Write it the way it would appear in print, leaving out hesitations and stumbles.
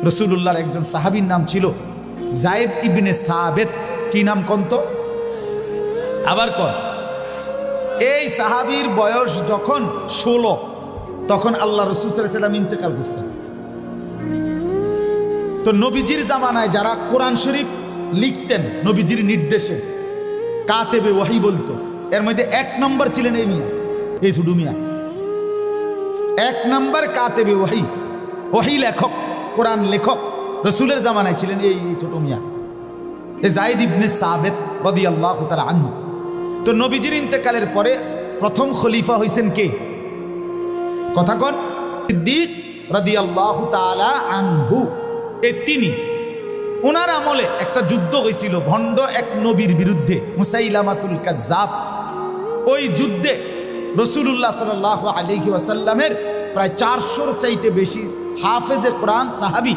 রাসূলুল্লাহর একজন সাহাবীর নাম ছিল যায়েদ ইবনে সাবিত। কি নাম কন্ত? আবার কর। এই সাহাবীর বয়স যখন 16, তখন আল্লাহ রাসূল সাল্লাল্লাহু আলাইহি ওয়াসাল্লাম ইন্তেকাল করছেন। তো নবীজির জামানায় যারা কোরআন শরীফ লিখতেন নবীজির নির্দেশে, কাতেবে ওয়াহি বলতো, এর মধ্যে 1 নম্বর ছিলেন এই মিয়া, এই ছোট মিয়া। 1 নম্বর কাতেবে ওয়াহি, ওয়াহি লেখক, কোরআন লেখক রাসূলের জামানায় ছিলেন এই ছোট মিয়া, এই যায়েদ ইবনে সাবিত রাদিয়াল্লাহু তাআলা আনহু। তো নবীজির ইন্তেকালের পরে প্রথম খলিফা হইছেন কে? কথা কন। সিদ্দিক রাদিয়াল্লাহু তাআলা আনহু। তিনি, ওনার আমলে একটা যুদ্ধ হয়েছিল ভণ্ড এক নবীর বিরুদ্ধে, মুসাইলামাতুল কাজ্জাব। ওই যুদ্ধে রাসূলুল্লাহ সাল্লাল্লাহু আলাইহি ওয়াসাল্লামের প্রায় 400-র চাইতে বেশি হাফেজে কোরআন সাহাবী